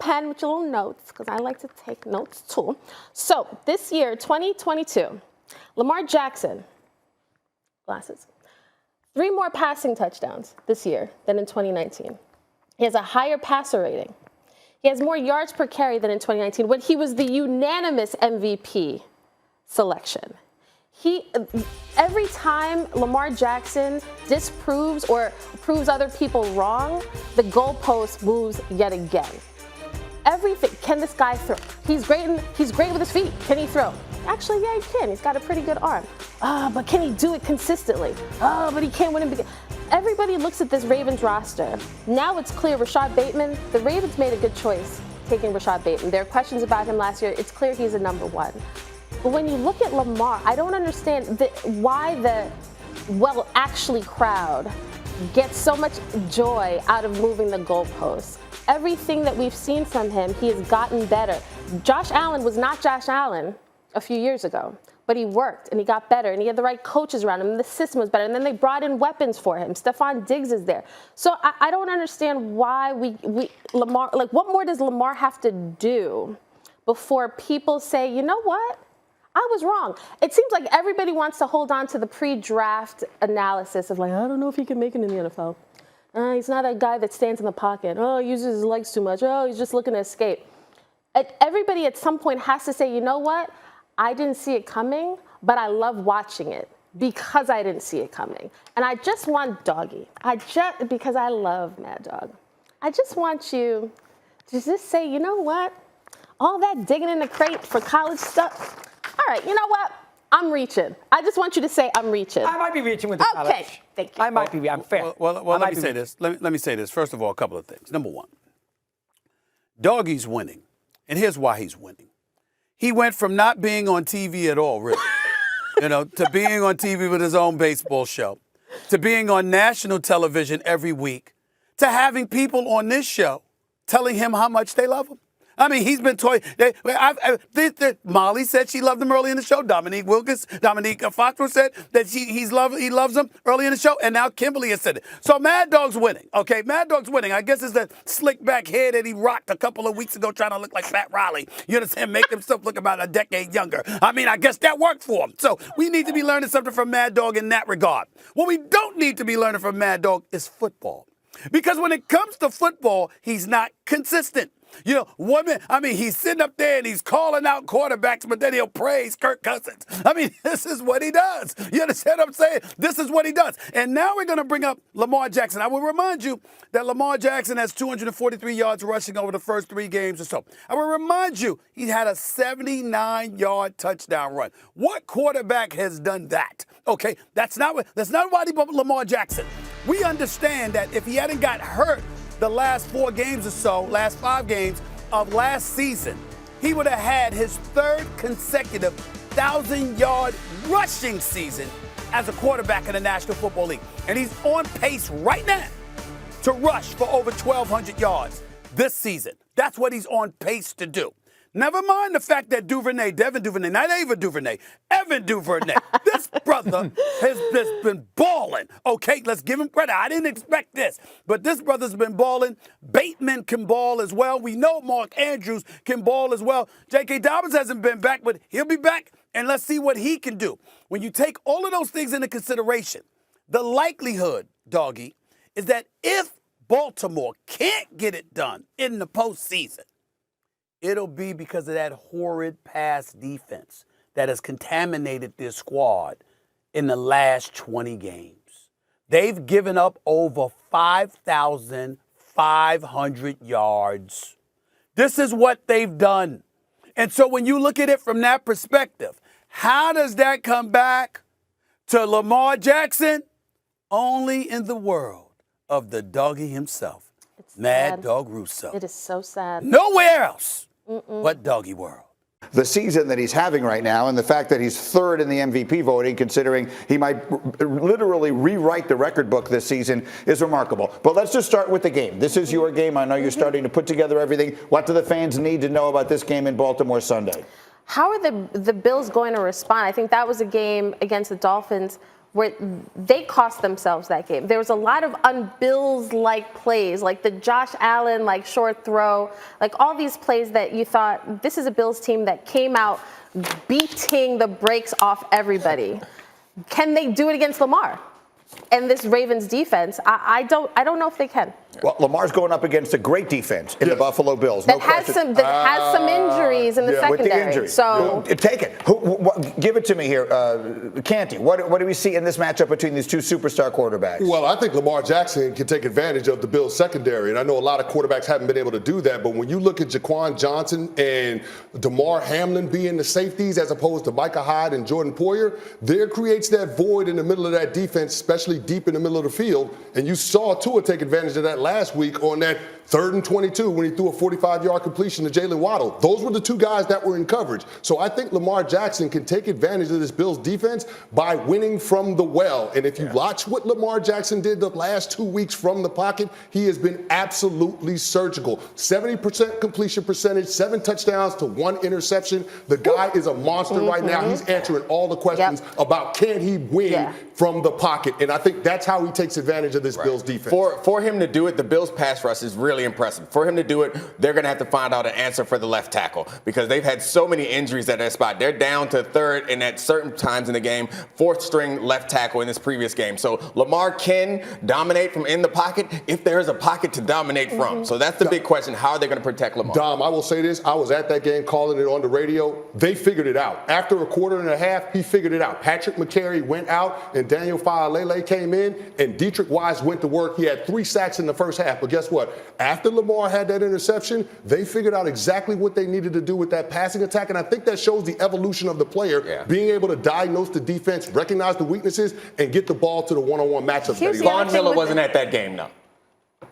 pen with your little notes, because I like to take notes too. So this year, 2022, Lamar Jackson, glasses, 3 more passing touchdowns this year than in 2019. He has a higher passer rating. He has more yards per carry than in 2019 when he was the unanimous MVP selection. Every time Lamar Jackson disproves or proves other people wrong, the goalpost moves yet again. Everything. Can this guy throw? He's great with his feet. Can he throw? Actually, yeah, he can. He's got a pretty good arm. But can he do it consistently? But he can't win it. Everybody looks at this Ravens roster. Now it's clear Rashad Bateman, the Ravens made a good choice taking Rashad Bateman. There are questions about him last year. It's clear he's a number 1. But when you look at Lamar, I don't understand why the crowd gets so much joy out of moving the goalposts. Everything that we've seen from him, he has gotten better. Josh Allen was not Josh Allen a few years ago, but he worked and he got better and he had the right coaches around him and the system was better. And then they brought in weapons for him. Stephon Diggs is there. So I don't understand why Lamar, what more does Lamar have to do before people say, you know what? I was wrong. It seems like everybody wants to hold on to the pre-draft analysis of I don't know if he can make it in the NFL. He's not a guy that stands in the pocket. He uses his legs too much. He's just looking to escape. Everybody at some point has to say, you know what? I didn't see it coming, but I love watching it because I didn't see it coming. And I just want Doggy. Because I love Mad Dog. I just want you to just say, you know what? All that digging in the crate for college stuff. All right, you know what? I'm reaching. I just want you to say I'm reaching. I might be reaching with the college. Okay, thank you. I might be. I'm fair. Well, let me say this. Let me say this. First of all, a couple of things. Number one, Doggy's winning. And here's why he's winning. He went from not being on TV at all, really, to being on TV with his own baseball show, to being on national television every week, to having people on this show telling him how much they love him. I mean, he's been toying. Molly said she loved him early in the show. Dominique Foxworth said that he loves him early in the show. And now Kimberly has said it. So Mad Dog's winning. Okay, Mad Dog's winning. I guess it's the slick back hair that he rocked a couple of weeks ago trying to look like Pat Riley. You understand? Make himself look about a decade younger. I mean, I guess that worked for him. So we need to be learning something from Mad Dog in that regard. What we don't need to be learning from Mad Dog is football. Because when it comes to football, he's not consistent. He's sitting up there and he's calling out quarterbacks, but then he'll praise Kirk Cousins. I mean, this is what he does. You understand what I'm saying? This is what he does. And now we're going to bring up Lamar Jackson. I will remind you that Lamar Jackson has 243 yards rushing over the first 3 games or so. I will remind you he had a 79-yard touchdown run. What quarterback has done that? Okay, that's not why he bumped Lamar Jackson. We understand that if he hadn't got hurt the last 4 games or so, last 5 games of last season, he would have had his 3rd consecutive 1,000-yard rushing season as a quarterback in the National Football League. And he's on pace right now to rush for over 1,200 yards this season. That's what he's on pace to do. Never mind the fact that Evan Duvernay, this brother has just been balling. Okay, let's give him credit. I didn't expect this, but this brother's been balling. Bateman can ball as well. We know Mark Andrews can ball as well. J.K. Dobbins hasn't been back, but he'll be back, and let's see what he can do. When you take all of those things into consideration, the likelihood, Doggy, is that if Baltimore can't get it done in the postseason, it'll be because of that horrid pass defense that has contaminated this squad in the last 20 games. They've given up over 5,500 yards. This is what they've done. And so when you look at it from that perspective, how does that come back to Lamar Jackson? Only in the world of the doggy himself, Mad Dog Russo. It is so sad. Nowhere else. What doggy world? The season that he's having right now and the fact that he's 3rd in the MVP voting, considering he might literally rewrite the record book this season, is remarkable. But let's just start with the game. This is your game. I know you're starting to put together everything. What do the fans need to know about this game in Baltimore Sunday? How are the Bills going to respond? I think that was a game against the Dolphins where they cost themselves that game. There was a lot of un-Bills-like plays, like the Josh Allen, like short throw, like all these plays that you thought, this is a Bills team that came out beating the brakes off everybody. Can they do it against Lamar? And this Ravens defense, I don't know if they can. Well, Lamar's going up against a great defense in the Buffalo Bills. That has some injuries in the secondary. With the injuries. So take it. Give it to me here, Canty. What do we see in this matchup between these two superstar quarterbacks? Well, I think Lamar Jackson can take advantage of the Bills secondary, and I know a lot of quarterbacks haven't been able to do that. But when you look at Jaquan Johnson and DeMar Hamlin being the safeties as opposed to Micah Hyde and Jordan Poyer, there creates that void in the middle of that defense, especially deep in the middle of the field. And you saw Tua take advantage of that last week on that 3rd and 22 when he threw a 45-yard completion to Jalen Waddle. Those were the two guys that were in coverage. So I think Lamar Jackson can take advantage of this Bills defense by winning from the well. And if you watch what Lamar Jackson did the last 2 weeks from the pocket, he has been absolutely surgical. 70% completion percentage, 7 touchdowns to 1 interception. The guy is a monster right now. He's answering all the questions about can he win from the pocket. And I think that's how he takes advantage of this Bills defense. For him to do it, the Bills pass rush is really impressive. For him to do it, they're going to have to find out an answer for the left tackle because they've had so many injuries at that spot. They're down to 3rd and at certain times in the game, 4th string left tackle in this previous game. So Lamar can dominate from in the pocket if there is a pocket to dominate from. So that's the big question. How are they going to protect Lamar? Dom, I will say this. I was at that game calling it on the radio. They figured it out. After a quarter and a half, he figured it out. Patrick McCary went out and Daniel Faalele came in and Dietrich Wise went to work. He had 3 sacks in the first half. But guess what? After Lamar had that interception, they figured out exactly what they needed to do with that passing attack. And I think that shows the evolution of the player, being able to diagnose the defense, recognize the weaknesses, and get the ball to the one-on-one matchups. Von Miller wasn't at that game, though.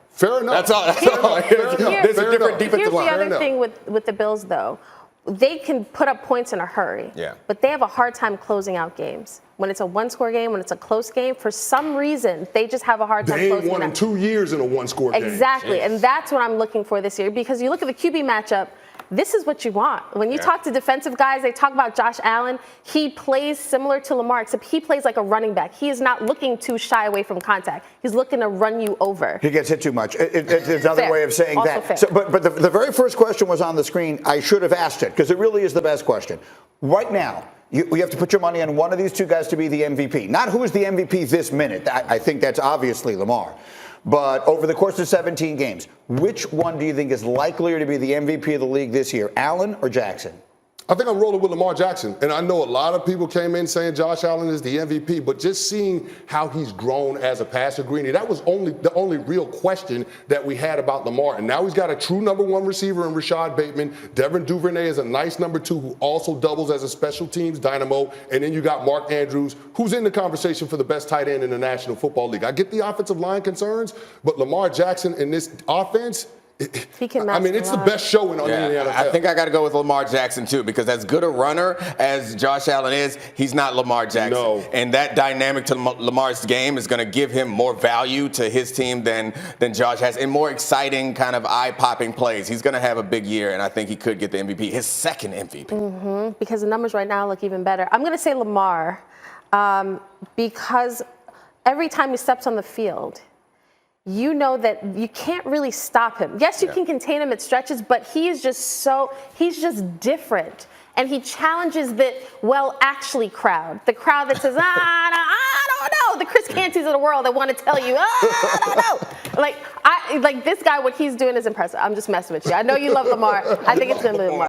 Fair enough. That's all. There's a different defensive line. Here's the other thing with the Bills, though. They can put up points in a hurry, but they have a hard time closing out games. When it's a one-score game, when it's a close game, for some reason, they just have a hard time closing it out. They ain't won in 2 years in a one-score game. Exactly, and that's what I'm looking for this year because you look at the QB matchup, this is what you want. When you talk to defensive guys, they talk about Josh Allen. He plays similar to Lamar, except he plays like a running back. He is not looking to shy away from contact. He's looking to run you over. He gets hit too much. It's another way of saying also that. So, but the very first question was on the screen. I should have asked it because it really is the best question. Right now, you have to put your money on one of these two guys to be the MVP. Not who is the MVP this minute. I think that's obviously Lamar. But over the course of 17 games, which one do you think is likelier to be the MVP of the league this year, Allen or Jackson? I think I'm rolling with Lamar Jackson. And I know a lot of people came in saying Josh Allen is the MVP, but just seeing how he's grown as a passer, Greeny, that was the only real question that we had about Lamar. And now he's got a true number 1 receiver in Rashad Bateman. Devin Duvernay is a nice number 2 who also doubles as a special teams dynamo. And then you got Mark Andrews, who's in the conversation for the best tight end in the National Football League. I get the offensive line concerns, but Lamar Jackson in this offense, it's the best showing on the NFL. I think I got to go with Lamar Jackson, too, because as good a runner as Josh Allen is, he's not Lamar Jackson. No. And that dynamic to Lamar's game is going to give him more value to his team than Josh has, and more exciting kind of eye-popping plays. He's going to have a big year, and I think he could get the MVP, his second MVP. Because the numbers right now look even better. I'm going to say Lamar because every time he steps on the field, you know that you can't really stop him. Yes, you can contain him at stretches, but he's just different. And he challenges the actually crowd. The crowd that says, I don't know. The Chris Cantys of the world that want to tell you, I don't know. Like this guy, what he's doing is impressive. I'm just messing with you. I know you love Lamar. I think it's going to be Lamar.